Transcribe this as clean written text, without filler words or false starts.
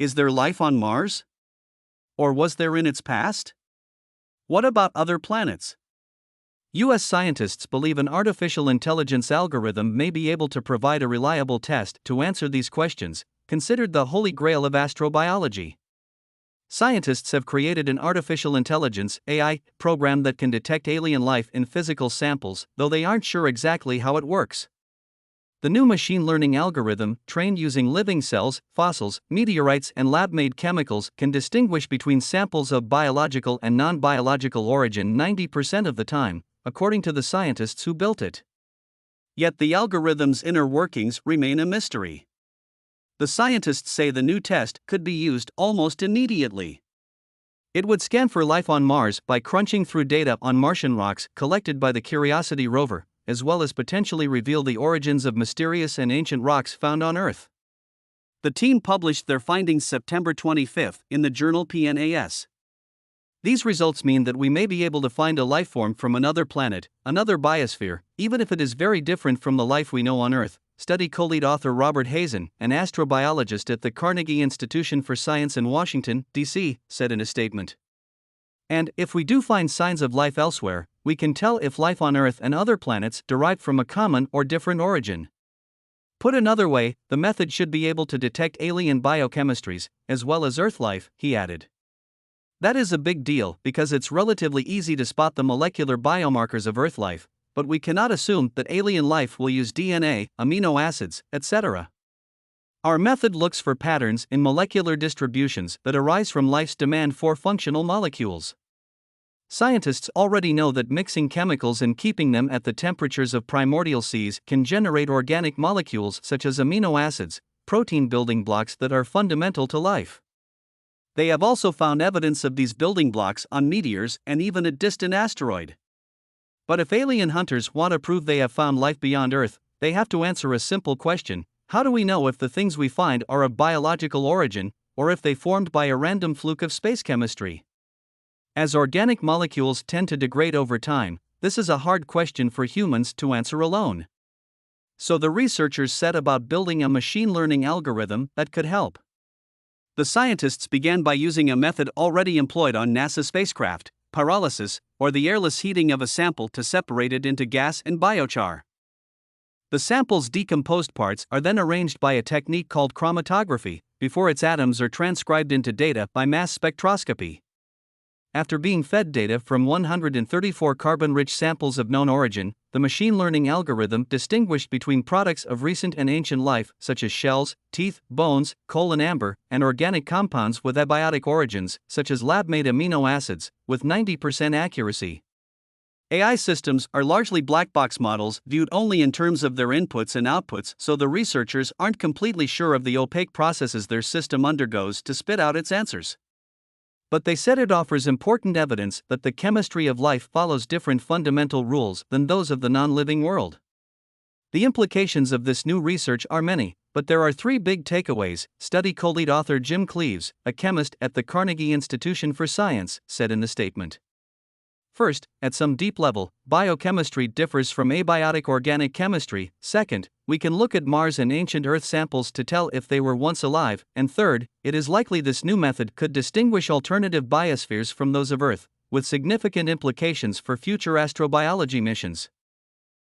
Is there life on Mars? Or was there in its past? What about other planets? U.S. scientists believe an artificial intelligence algorithm may be able to provide a reliable test to answer these questions, considered the holy grail of astrobiology. Scientists have created an artificial intelligence (AI) program that can detect alien life in physical samples, though they aren't sure exactly how it works. The new machine learning algorithm, trained using living cells, fossils, meteorites, and lab-made chemicals, can distinguish between samples of biological and non-biological origin 90% of the time, according to the scientists who built it. Yet the algorithm's inner workings remain a mystery. The scientists say the new test could be used almost immediately. It would scan for life on Mars by crunching through data on Martian rocks collected by the Curiosity rover, as well as potentially reveal the origins of mysterious and ancient rocks found on Earth. The team published their findings September 25 in the journal PNAS. These results mean that we may be able to find a life form from another planet, another biosphere, even if it is very different from the life we know on Earth, study co-lead author Robert Hazen, an astrobiologist at the Carnegie Institution for Science in Washington, D.C., said in a statement. And if we do find signs of life elsewhere, we can tell if life on Earth and other planets derived from a common or different origin. Put another way, the method should be able to detect alien biochemistries, as well as Earth life, he added. That is a big deal because it's relatively easy to spot the molecular biomarkers of Earth life, but we cannot assume that alien life will use DNA, amino acids, etc. Our method looks for patterns in molecular distributions that arise from life's demand for functional molecules. Scientists already know that mixing chemicals and keeping them at the temperatures of primordial seas can generate organic molecules such as amino acids, protein building blocks that are fundamental to life. They have also found evidence of these building blocks on meteors and even a distant asteroid. But if alien hunters want to prove they have found life beyond Earth, they have to answer a simple question: how do we know if the things we find are of biological origin, or if they formed by a random fluke of space chemistry? As organic molecules tend to degrade over time, this is a hard question for humans to answer alone. So the researchers set about building a machine learning algorithm that could help. The scientists began by using a method already employed on NASA spacecraft, pyrolysis, or the airless heating of a sample to separate it into gas and biochar. The sample's decomposed parts are then arranged by a technique called chromatography, before its atoms are transcribed into data by mass spectroscopy. After being fed data from 134 carbon-rich samples of known origin, the machine learning algorithm distinguished between products of recent and ancient life, such as shells, teeth, bones, coal and amber, and organic compounds with abiotic origins, such as lab-made amino acids, with 90% accuracy. AI systems are largely black box models viewed only in terms of their inputs and outputs, so the researchers aren't completely sure of the opaque processes their system undergoes to spit out its answers. But they said it offers important evidence that the chemistry of life follows different fundamental rules than those of the non-living world. The implications of this new research are many, but there are three big takeaways, study co-lead author Jim Cleaves, a chemist at the Carnegie Institution for Science, said in the statement. First, at some deep level, biochemistry differs from abiotic organic chemistry. Second, we can look at Mars and ancient Earth samples to tell if they were once alive. And third, it is likely this new method could distinguish alternative biospheres from those of Earth, with significant implications for future astrobiology missions.